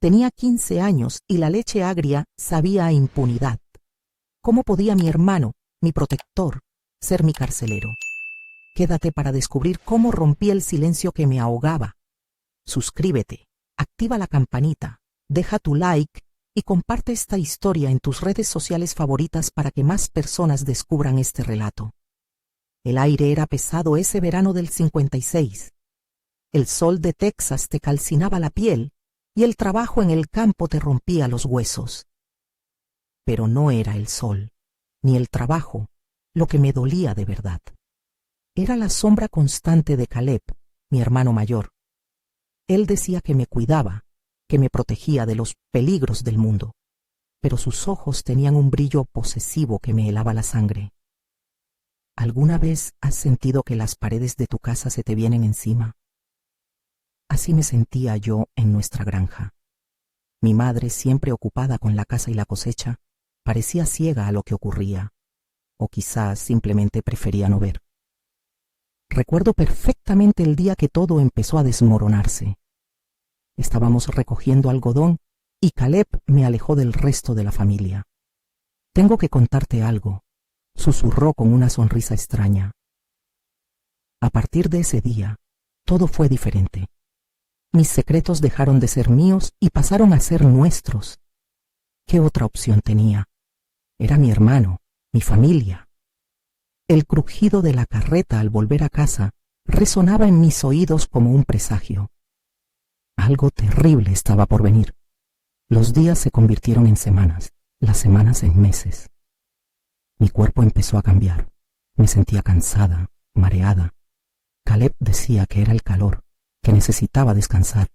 Tenía 15 años y la leche agria sabía a impunidad. ¿Cómo podía mi hermano, mi protector, ser mi carcelero? Quédate para descubrir cómo rompí el silencio que me ahogaba. Suscríbete, activa la campanita, deja tu like y comparte esta historia en tus redes sociales favoritas para que más personas descubran este relato. El aire era pesado ese verano del 56. El sol de Texas te calcinaba la piel y el trabajo en el campo te rompía los huesos. Pero no era el sol, ni el trabajo, lo que me dolía de verdad. Era la sombra constante de Caleb, mi hermano mayor. Él decía que me cuidaba, que me protegía de los peligros del mundo, pero sus ojos tenían un brillo posesivo que me helaba la sangre. ¿Alguna vez has sentido que las paredes de tu casa se te vienen encima? Así me sentía yo en nuestra granja. Mi madre, siempre ocupada con la casa y la cosecha, parecía ciega a lo que ocurría, o quizás simplemente prefería no ver. Recuerdo perfectamente el día que todo empezó a desmoronarse. Estábamos recogiendo algodón y Caleb me alejó del resto de la familia. «Tengo que contarte algo», susurró con una sonrisa extraña. A partir de ese día, todo fue diferente. Mis secretos dejaron de ser míos y pasaron a ser nuestros. ¿Qué otra opción tenía? Era mi hermano, mi familia. El crujido de la carreta al volver a casa resonaba en mis oídos como un presagio. Algo terrible estaba por venir. Los días se convirtieron en semanas, las semanas en meses. Mi cuerpo empezó a cambiar. Me sentía cansada, mareada. Caleb decía que era el calor, que necesitaba descansar,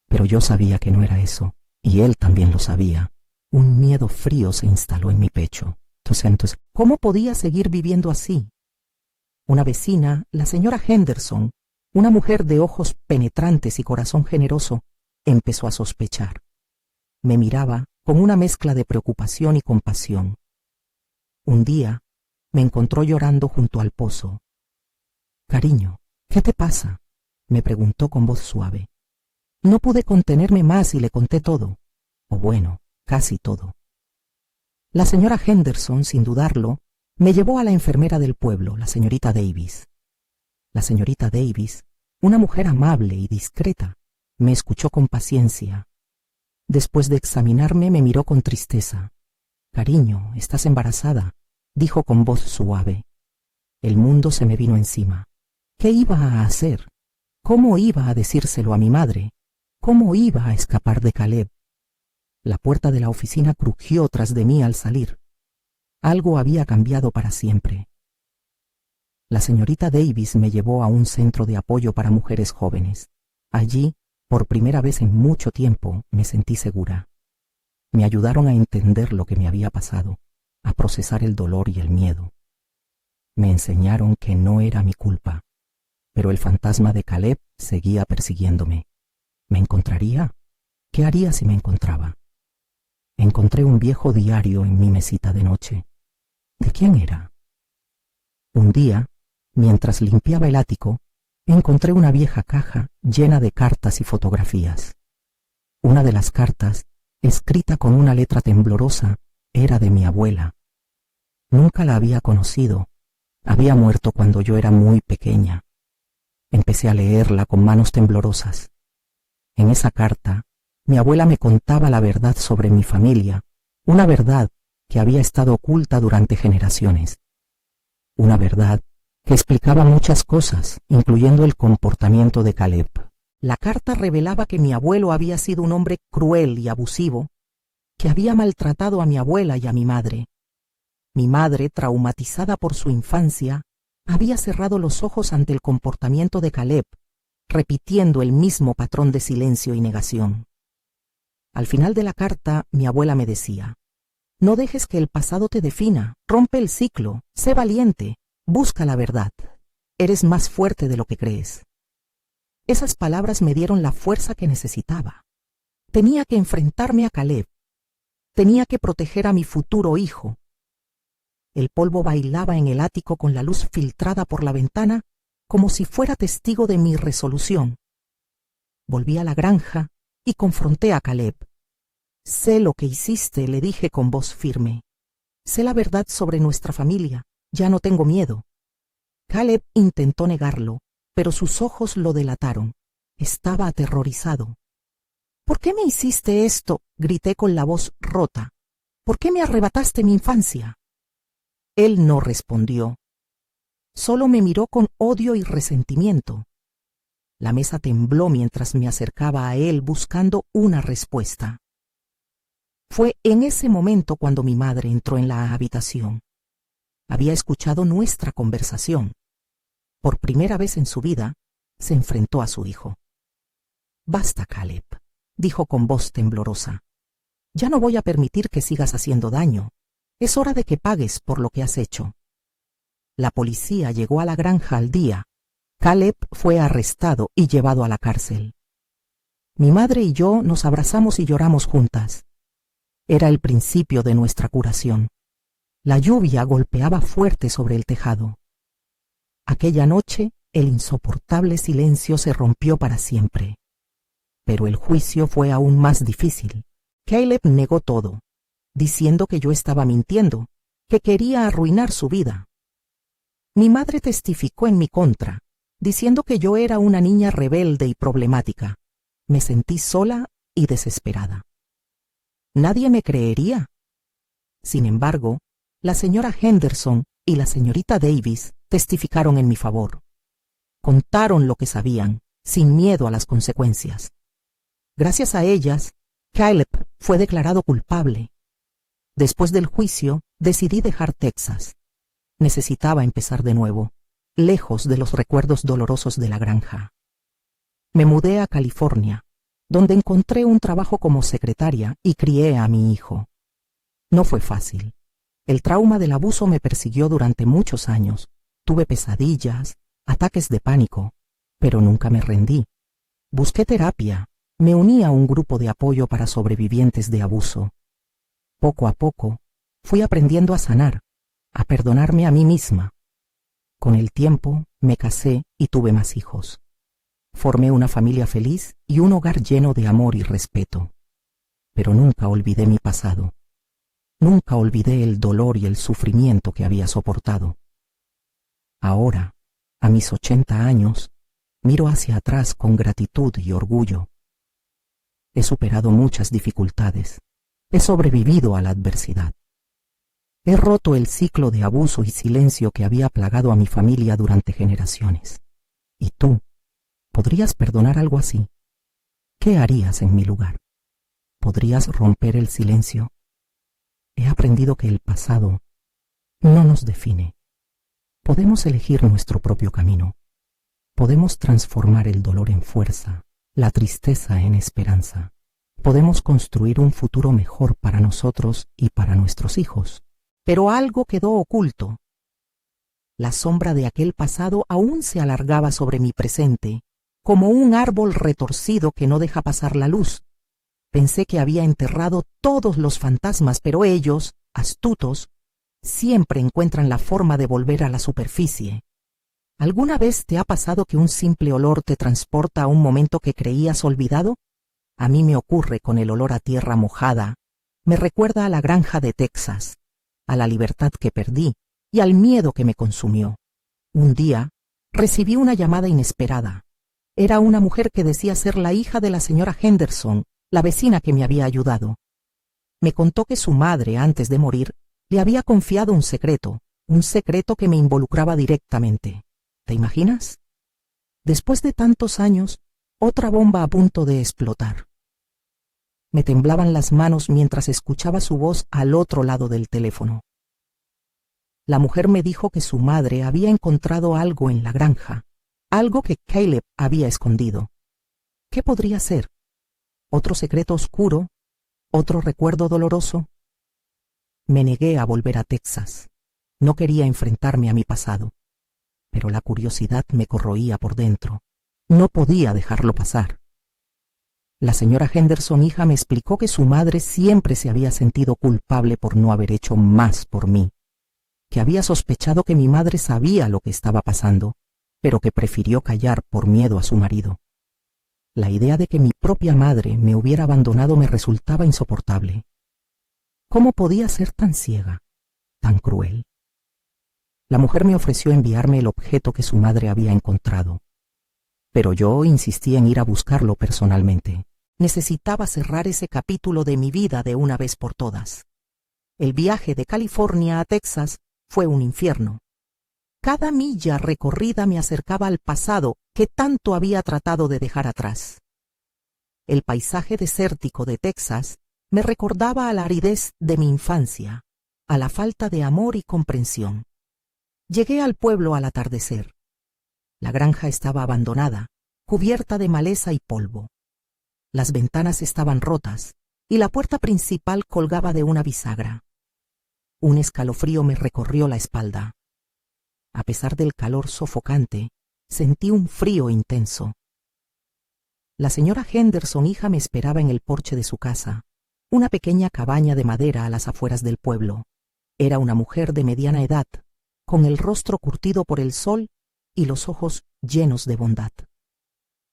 pero yo sabía que no era eso, y él también lo sabía. Un miedo frío se instaló en mi pecho. Entonces, ¿cómo podía seguir viviendo así? Una vecina, la señora Henderson, una mujer de ojos penetrantes y corazón generoso, empezó a sospechar. Me miraba con una mezcla de preocupación y compasión. Un día me encontró llorando junto al pozo. «Cariño, ¿qué te pasa?», me preguntó con voz suave. No pude contenerme más y le conté todo, o bueno, casi todo. La señora Henderson, sin dudarlo, me llevó a la enfermera del pueblo, la señorita Davis. La señorita Davis, una mujer amable y discreta, me escuchó con paciencia. Después de examinarme, me miró con tristeza. «Cariño, estás embarazada», dijo con voz suave. El mundo se me vino encima. ¿Qué iba a hacer? ¿Cómo iba a decírselo a mi madre? ¿Cómo iba a escapar de Caleb? La puerta de la oficina crujió tras de mí al salir. Algo había cambiado para siempre. La señorita Davis me llevó a un centro de apoyo para mujeres jóvenes. Allí, por primera vez en mucho tiempo, me sentí segura. Me ayudaron a entender lo que me había pasado, a procesar el dolor y el miedo. Me enseñaron que no era mi culpa, pero el fantasma de Caleb seguía persiguiéndome. ¿Me encontraría? ¿Qué haría si me encontraba? Encontré un viejo diario en mi mesita de noche. ¿De quién era? Un día, mientras limpiaba el ático, encontré una vieja caja llena de cartas y fotografías. Una de las cartas, escrita con una letra temblorosa, era de mi abuela. Nunca la había conocido. Había muerto cuando yo era muy pequeña. Empecé a leerla con manos temblorosas. En esa carta, mi abuela me contaba la verdad sobre mi familia, una verdad que había estado oculta durante generaciones. Una verdad que explicaba muchas cosas, incluyendo el comportamiento de Caleb. La carta revelaba que mi abuelo había sido un hombre cruel y abusivo, que había maltratado a mi abuela y a mi madre. Mi madre, traumatizada por su infancia, había cerrado los ojos ante el comportamiento de Caleb, repitiendo el mismo patrón de silencio y negación. Al final de la carta, mi abuela me decía: «No dejes que el pasado te defina, rompe el ciclo, sé valiente, busca la verdad. Eres más fuerte de lo que crees». Esas palabras me dieron la fuerza que necesitaba. Tenía que enfrentarme a Caleb. Tenía que proteger a mi futuro hijo. El polvo bailaba en el ático con la luz filtrada por la ventana, como si fuera testigo de mi resolución. Volví a la granja y confronté a Caleb. Sé lo que hiciste, le dije con voz firme. Sé la verdad sobre nuestra familia. Ya no tengo miedo. Caleb intentó negarlo, pero sus ojos lo delataron. Estaba aterrorizado. ¿Por qué me hiciste esto?, grité con la voz rota. ¿Por qué me arrebataste mi infancia? Él no respondió. Solo me miró con odio y resentimiento. La mesa tembló mientras me acercaba a él buscando una respuesta. Fue en ese momento cuando mi madre entró en la habitación. Había escuchado nuestra conversación. Por primera vez en su vida, se enfrentó a su hijo. «Basta, Caleb», dijo con voz temblorosa. «Ya no voy a permitir que sigas haciendo daño. Es hora de que pagues por lo que has hecho». La policía llegó a la granja al día. Caleb fue arrestado y llevado a la cárcel. Mi madre y yo nos abrazamos y lloramos juntas. Era el principio de nuestra curación. La lluvia golpeaba fuerte sobre el tejado. Aquella noche, el insoportable silencio se rompió para siempre. Pero el juicio fue aún más difícil. Caleb negó todo, diciendo que yo estaba mintiendo, que quería arruinar su vida. Mi madre testificó en mi contra, diciendo que yo era una niña rebelde y problemática. Me sentí sola y desesperada. Nadie me creería. Sin embargo, la señora Henderson y la señorita Davis testificaron en mi favor. Contaron lo que sabían, sin miedo a las consecuencias. Gracias a ellas, Caleb fue declarado culpable. Después del juicio, decidí dejar Texas. Necesitaba empezar de nuevo, lejos de los recuerdos dolorosos de la granja. Me mudé a California, donde encontré un trabajo como secretaria y crié a mi hijo. No fue fácil. El trauma del abuso me persiguió durante muchos años. Tuve pesadillas, ataques de pánico, pero nunca me rendí. Busqué terapia, me uní a un grupo de apoyo para sobrevivientes de abuso. Poco a poco, fui aprendiendo a sanar, a perdonarme a mí misma. Con el tiempo, me casé y tuve más hijos. Formé una familia feliz y un hogar lleno de amor y respeto. Pero nunca olvidé mi pasado. Nunca olvidé el dolor y el sufrimiento que había soportado. Ahora, a mis 80 años, miro hacia atrás con gratitud y orgullo. He superado muchas dificultades. He sobrevivido a la adversidad. He roto el ciclo de abuso y silencio que había plagado a mi familia durante generaciones. ¿Y tú? ¿Podrías perdonar algo así? ¿Qué harías en mi lugar? ¿Podrías romper el silencio? He aprendido que el pasado no nos define. Podemos elegir nuestro propio camino. Podemos transformar el dolor en fuerza, la tristeza en esperanza. Podemos construir un futuro mejor para nosotros y para nuestros hijos. Pero algo quedó oculto. La sombra de aquel pasado aún se alargaba sobre mi presente, como un árbol retorcido que no deja pasar la luz. Pensé que había enterrado todos los fantasmas, pero ellos, astutos, siempre encuentran la forma de volver a la superficie. ¿Alguna vez te ha pasado que un simple olor te transporta a un momento que creías olvidado? A mí me ocurre con el olor a tierra mojada. Me recuerda a la granja de Texas, a la libertad que perdí y al miedo que me consumió. Un día, recibí una llamada inesperada. Era una mujer que decía ser la hija de la señora Henderson, la vecina que me había ayudado. Me contó que su madre, antes de morir, le había confiado un secreto que me involucraba directamente. ¿Te imaginas? Después de tantos años, otra bomba a punto de explotar. Me temblaban las manos mientras escuchaba su voz al otro lado del teléfono. La mujer me dijo que su madre había encontrado algo en la granja, algo que Caleb había escondido. ¿Qué podría ser? ¿Otro secreto oscuro? ¿Otro recuerdo doloroso? Me negué a volver a Texas. No quería enfrentarme a mi pasado, pero la curiosidad me corroía por dentro. No podía dejarlo pasar. La señora Henderson hija me explicó que su madre siempre se había sentido culpable por no haber hecho más por mí, que había sospechado que mi madre sabía lo que estaba pasando, pero que prefirió callar por miedo a su marido. La idea de que mi propia madre me hubiera abandonado me resultaba insoportable. ¿Cómo podía ser tan ciega, tan cruel? La mujer me ofreció enviarme el objeto que su madre había encontrado, pero yo insistí en ir a buscarlo personalmente. Necesitaba cerrar ese capítulo de mi vida de una vez por todas. El viaje de California a Texas fue un infierno. Cada milla recorrida me acercaba al pasado que tanto había tratado de dejar atrás. El paisaje desértico de Texas me recordaba a la aridez de mi infancia, a la falta de amor y comprensión. Llegué al pueblo al atardecer. La granja estaba abandonada, cubierta de maleza y polvo. Las ventanas estaban rotas y la puerta principal colgaba de una bisagra. Un escalofrío me recorrió la espalda. A pesar del calor sofocante, sentí un frío intenso. La señora Henderson, hija, me esperaba en el porche de su casa, una pequeña cabaña de madera a las afueras del pueblo. Era una mujer de mediana edad, con el rostro curtido por el sol y los ojos llenos de bondad.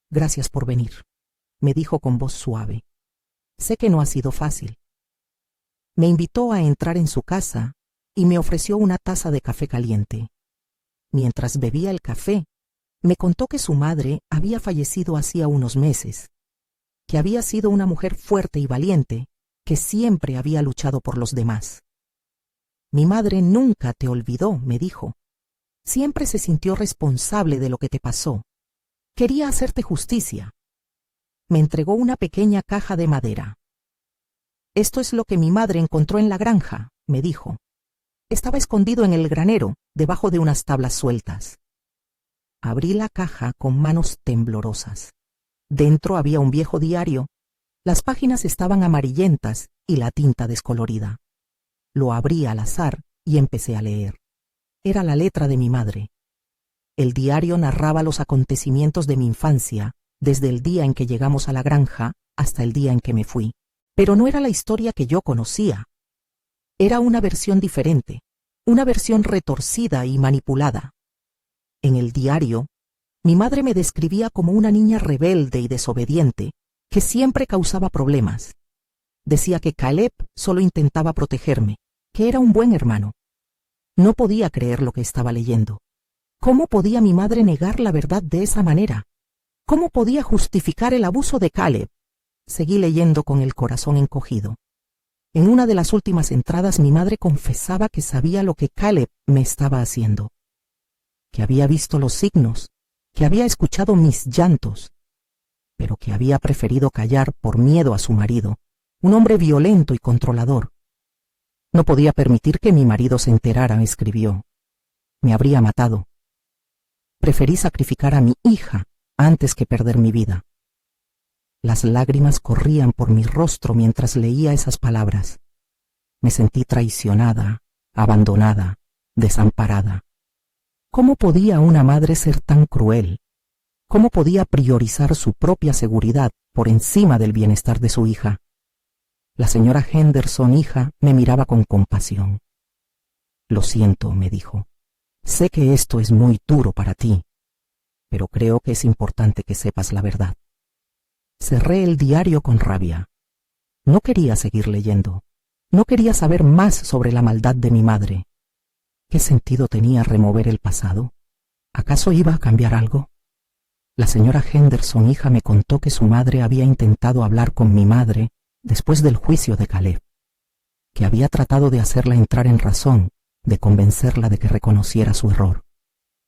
«Gracias por venir», me dijo con voz suave. «Sé que no ha sido fácil». Me invitó a entrar en su casa y me ofreció una taza de café caliente. Mientras bebía el café, me contó que su madre había fallecido hacía unos meses, que había sido una mujer fuerte y valiente, que siempre había luchado por los demás. «Mi madre nunca te olvidó», me dijo. «Siempre se sintió responsable de lo que te pasó. Quería hacerte justicia». Me entregó una pequeña caja de madera. «Esto es lo que mi madre encontró en la granja», me dijo. «Estaba escondido en el granero, debajo de unas tablas sueltas». Abrí la caja con manos temblorosas. Dentro había un viejo diario. Las páginas estaban amarillentas y la tinta descolorida. Lo abrí al azar y empecé a leer. Era la letra de mi madre. El diario narraba los acontecimientos de mi infancia, desde el día en que llegamos a la granja hasta el día en que me fui. Pero no era la historia que yo conocía. Era una versión diferente, una versión retorcida y manipulada. En el diario, mi madre me describía como una niña rebelde y desobediente, que siempre causaba problemas. Decía que Caleb solo intentaba protegerme, que era un buen hermano. No podía creer lo que estaba leyendo. ¿Cómo podía mi madre negar la verdad de esa manera? ¿Cómo podía justificar el abuso de Caleb? Seguí leyendo con el corazón encogido. En una de las últimas entradas mi madre confesaba que sabía lo que Caleb me estaba haciendo, que había visto los signos, que había escuchado mis llantos, pero que había preferido callar por miedo a su marido, un hombre violento y controlador. «No podía permitir que mi marido se enterara», escribió. «Me habría matado. Preferí sacrificar a mi hija antes que perder mi vida». Las lágrimas corrían por mi rostro mientras leía esas palabras. Me sentí traicionada, abandonada, desamparada. ¿Cómo podía una madre ser tan cruel? ¿Cómo podía priorizar su propia seguridad por encima del bienestar de su hija? La señora Henderson, hija, me miraba con compasión. «Lo siento», me dijo. «Sé que esto es muy duro para ti, pero creo que es importante que sepas la verdad». Cerré el diario con rabia. No quería seguir leyendo. No quería saber más sobre la maldad de mi madre. ¿Qué sentido tenía remover el pasado? ¿Acaso iba a cambiar algo? La señora Henderson, hija, me contó que su madre había intentado hablar con mi madre después del juicio de Caleb, que había tratado de hacerla entrar en razón, de convencerla de que reconociera su error,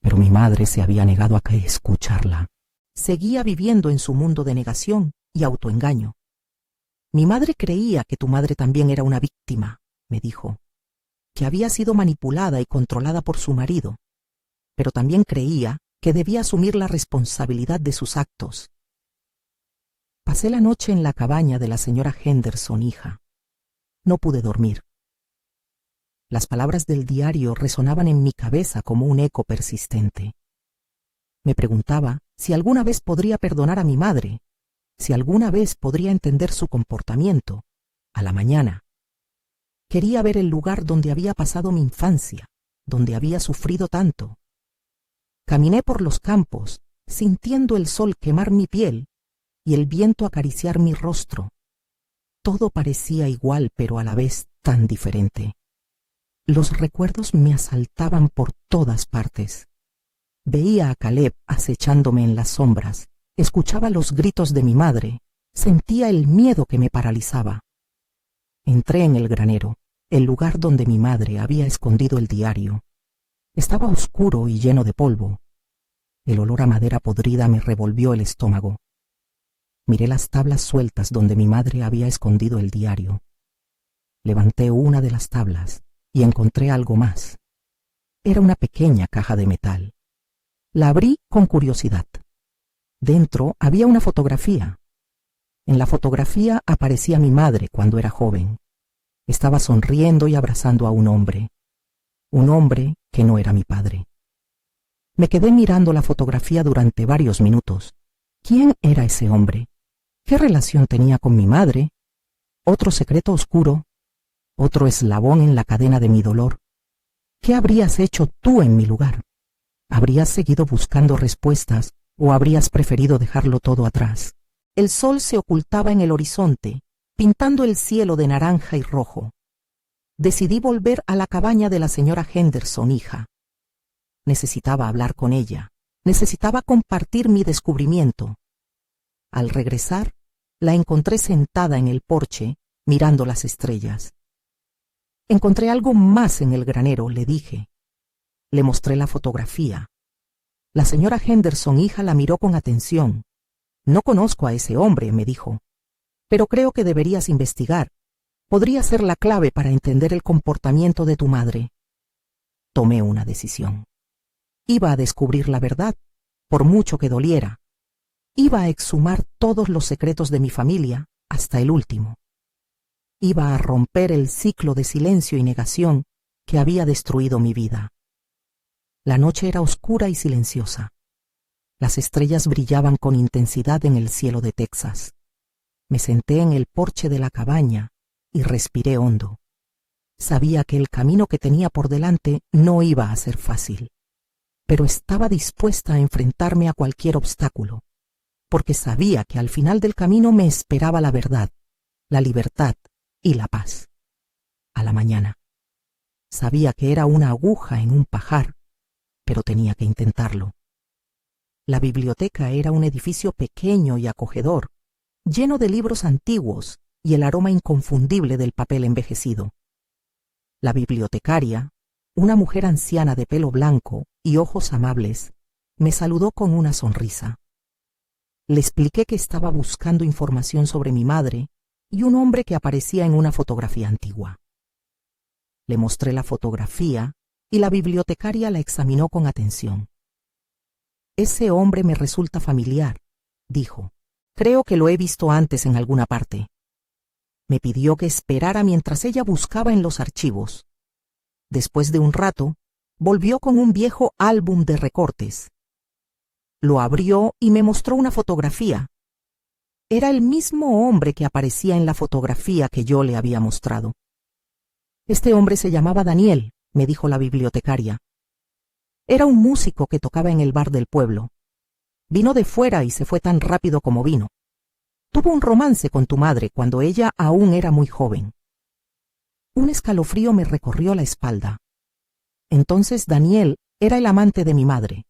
pero mi madre se había negado a escucharla. Seguía viviendo en su mundo de negación y autoengaño. «Mi madre creía que tu madre también era una víctima», me dijo, «que había sido manipulada y controlada por su marido, pero también creía que debía asumir la responsabilidad de sus actos». Pasé la noche en la cabaña de la señora Henderson, hija. No pude dormir. Las palabras del diario resonaban en mi cabeza como un eco persistente. Me preguntaba si alguna vez podría perdonar a mi madre, si alguna vez podría entender su comportamiento. A la mañana. Quería ver el lugar donde había pasado mi infancia, donde había sufrido tanto. Caminé por los campos, sintiendo el sol quemar mi piel, y el viento acariciar mi rostro. Todo parecía igual, pero a la vez tan diferente. Los recuerdos me asaltaban por todas partes. Veía a Caleb acechándome en las sombras, escuchaba los gritos de mi madre, sentía el miedo que me paralizaba. Entré en el granero, el lugar donde mi madre había escondido el diario. Estaba oscuro y lleno de polvo. El olor a madera podrida me revolvió el estómago. Miré las tablas sueltas donde mi madre había escondido el diario. Levanté una de las tablas y encontré algo más. Era una pequeña caja de metal. La abrí con curiosidad. Dentro había una fotografía. En la fotografía aparecía mi madre cuando era joven. Estaba sonriendo y abrazando a un hombre que no era mi padre. Me quedé mirando la fotografía durante varios minutos. ¿Quién era ese hombre? ¿Qué relación tenía con mi madre? ¿Otro secreto oscuro? ¿Otro eslabón en la cadena de mi dolor? ¿Qué habrías hecho tú en mi lugar? ¿Habrías seguido buscando respuestas o habrías preferido dejarlo todo atrás? El sol se ocultaba en el horizonte, pintando el cielo de naranja y rojo. Decidí volver a la cabaña de la señora Henderson, hija. Necesitaba hablar con ella. Necesitaba compartir mi descubrimiento. Al regresar, la encontré sentada en el porche, mirando las estrellas. Encontré algo más en el granero, le dije. Le mostré la fotografía. La señora Henderson, hija, la miró con atención. No conozco a ese hombre, me dijo, pero creo que deberías investigar. Podría ser la clave para entender el comportamiento de tu madre. Tomé una decisión. Iba a descubrir la verdad, por mucho que doliera. Iba a exhumar todos los secretos de mi familia, hasta el último. Iba a romper el ciclo de silencio y negación que había destruido mi vida. La noche era oscura y silenciosa. Las estrellas brillaban con intensidad en el cielo de Texas. Me senté en el porche de la cabaña y respiré hondo. Sabía que el camino que tenía por delante no iba a ser fácil, pero estaba dispuesta a enfrentarme a cualquier obstáculo, porque sabía que al final del camino me esperaba la verdad, la libertad y la paz. A la mañana. Sabía que era una aguja en un pajar, pero tenía que intentarlo. La biblioteca era un edificio pequeño y acogedor, lleno de libros antiguos y el aroma inconfundible del papel envejecido. La bibliotecaria, una mujer anciana de pelo blanco y ojos amables, me saludó con una sonrisa. Le expliqué que estaba buscando información sobre mi madre y un hombre que aparecía en una fotografía antigua. Le mostré la fotografía y la bibliotecaria la examinó con atención. Ese hombre me resulta familiar, dijo. Creo que lo he visto antes en alguna parte. Me pidió que esperara mientras ella buscaba en los archivos. Después de un rato, volvió con un viejo álbum de recortes. Lo abrió y me mostró una fotografía. Era el mismo hombre que aparecía en la fotografía que yo le había mostrado. Este hombre se llamaba Daniel, me dijo la bibliotecaria. Era un músico que tocaba en el bar del pueblo. Vino de fuera y se fue tan rápido como vino. Tuvo un romance con tu madre cuando ella aún era muy joven. Un escalofrío me recorrió la espalda. Entonces Daniel era el amante de mi madre.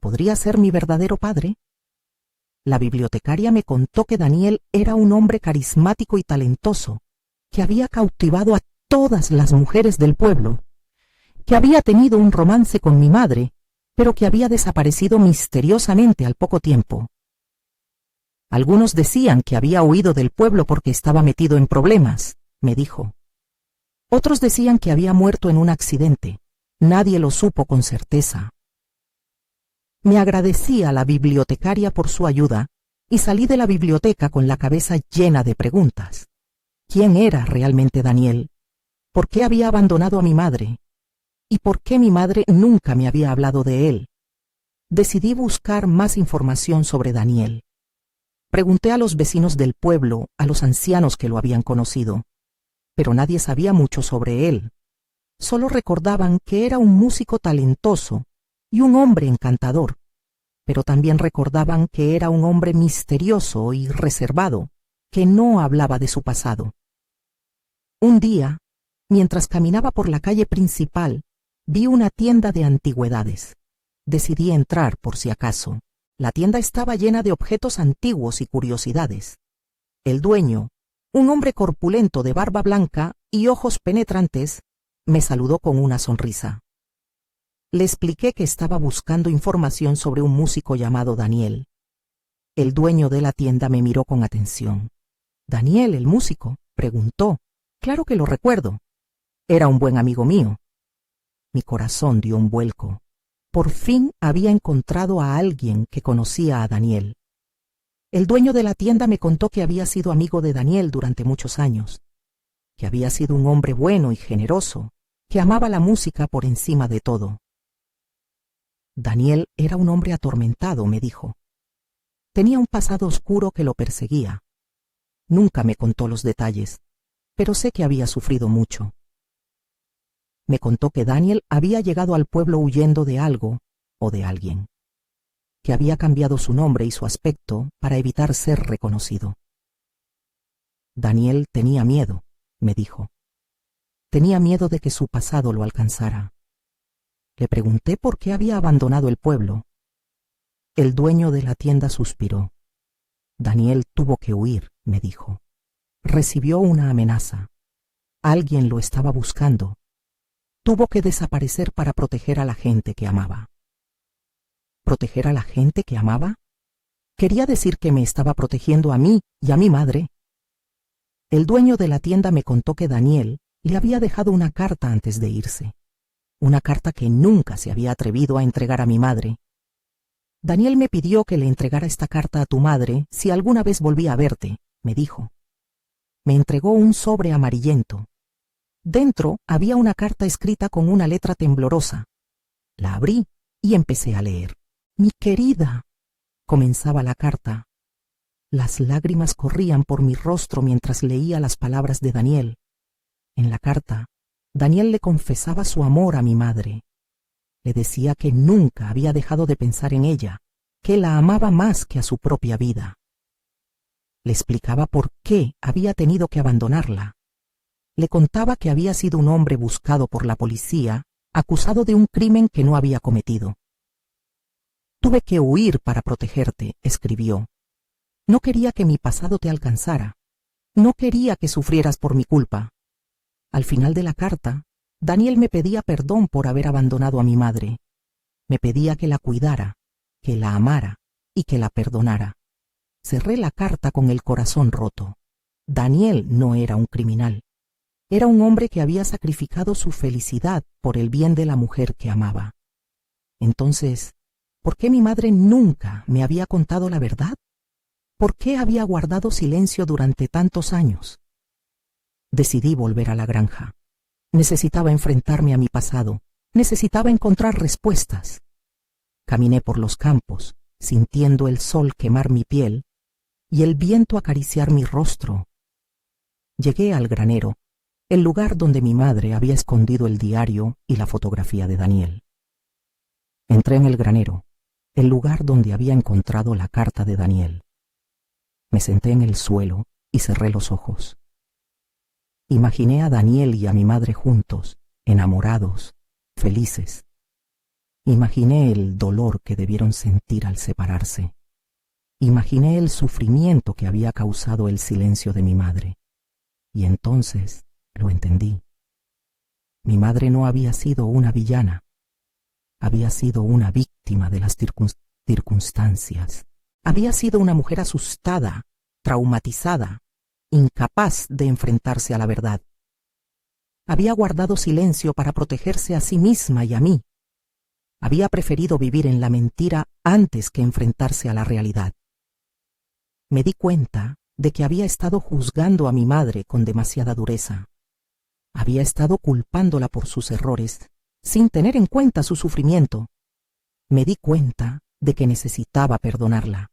¿Podría ser mi verdadero padre? La bibliotecaria me contó que Daniel era un hombre carismático y talentoso, que había cautivado a todas las mujeres del pueblo, que había tenido un romance con mi madre, pero que había desaparecido misteriosamente al poco tiempo. Algunos decían que había huido del pueblo porque estaba metido en problemas, me dijo. Otros decían que había muerto en un accidente. Nadie lo supo con certeza. Me agradecí a la bibliotecaria por su ayuda y salí de la biblioteca con la cabeza llena de preguntas. ¿Quién era realmente Daniel? ¿Por qué había abandonado a mi madre? ¿Y por qué mi madre nunca me había hablado de él? Decidí buscar más información sobre Daniel. Pregunté a los vecinos del pueblo, a los ancianos que lo habían conocido, pero nadie sabía mucho sobre él. Solo recordaban que era un músico talentoso y un hombre encantador. pero también recordaban que era un hombre misterioso y reservado, que no hablaba de su pasado. Un día, mientras caminaba por la calle principal, vi una tienda de antigüedades. Decidí entrar por si acaso. La tienda estaba llena de objetos antiguos y curiosidades. El dueño, un hombre corpulento de barba blanca y ojos penetrantes, me saludó con una sonrisa. Le expliqué que estaba buscando información sobre un músico llamado Daniel. El dueño de la tienda me miró con atención. «¿Daniel, el músico?», preguntó. «Claro que lo recuerdo. Era un buen amigo mío». Mi corazón dio un vuelco. Por fin había encontrado a alguien que conocía a Daniel. El dueño de la tienda me contó que había sido amigo de Daniel durante muchos años, que había sido un hombre bueno y generoso, que amaba la música por encima de todo. Daniel era un hombre atormentado, me dijo. Tenía un pasado oscuro que lo perseguía. Nunca me contó los detalles, pero sé que había sufrido mucho. Me contó que Daniel había llegado al pueblo huyendo de algo o de alguien, que había cambiado su nombre y su aspecto para evitar ser reconocido. Daniel tenía miedo, me dijo. Tenía miedo de que su pasado lo alcanzara. Le pregunté por qué había abandonado el pueblo. El dueño de la tienda suspiró. Daniel tuvo que huir, me dijo. Recibió una amenaza. Alguien lo estaba buscando. Tuvo que desaparecer para proteger a la gente que amaba. ¿Proteger a la gente que amaba? Quería decir que me estaba protegiendo a mí y a mi madre. El dueño de la tienda me contó que Daniel le había dejado una carta antes de irse. Una carta que nunca se había atrevido a entregar a mi madre. Daniel me pidió que le entregara esta carta a tu madre si alguna vez volvía a verte, me dijo. Me entregó un sobre amarillento. Dentro había una carta escrita con una letra temblorosa. La abrí y empecé a leer. «Mi querida», comenzaba la carta. Las lágrimas corrían por mi rostro mientras leía las palabras de Daniel. En la carta, Daniel le confesaba su amor a mi madre. Le decía que nunca había dejado de pensar en ella, que la amaba más que a su propia vida. Le explicaba por qué había tenido que abandonarla. Le contaba que había sido un hombre buscado por la policía, acusado de un crimen que no había cometido. «Tuve que huir para protegerte», escribió. «No quería que mi pasado te alcanzara. No quería que sufrieras por mi culpa». Al final de la carta, Daniel me pedía perdón por haber abandonado a mi madre. Me pedía que la cuidara, que la amara y que la perdonara. Cerré la carta con el corazón roto. Daniel no era un criminal. Era un hombre que había sacrificado su felicidad por el bien de la mujer que amaba. Entonces, ¿por qué mi madre nunca me había contado la verdad? ¿Por qué había guardado silencio durante tantos años? Decidí volver a la granja. Necesitaba enfrentarme a mi pasado. Necesitaba encontrar respuestas. Caminé por los campos, sintiendo el sol quemar mi piel y el viento acariciar mi rostro. Llegué al granero, el lugar donde mi madre había escondido el diario y la fotografía de Daniel. Entré en el granero, el lugar donde había encontrado la carta de Daniel. Me senté en el suelo y cerré los ojos. Imaginé a Daniel y a mi madre juntos, enamorados, felices. Imaginé el dolor que debieron sentir al separarse. Imaginé el sufrimiento que había causado el silencio de mi madre. Y entonces lo entendí. Mi madre no había sido una villana. Había sido una víctima de las circunstancias. Había sido una mujer asustada, traumatizada, incapaz de enfrentarse a la verdad. Había guardado silencio para protegerse a sí misma y a mí. Había preferido vivir en la mentira antes que enfrentarse a la realidad. Me di cuenta de que había estado juzgando a mi madre con demasiada dureza. Había estado culpándola por sus errores, sin tener en cuenta su sufrimiento. Me di cuenta de que necesitaba perdonarla.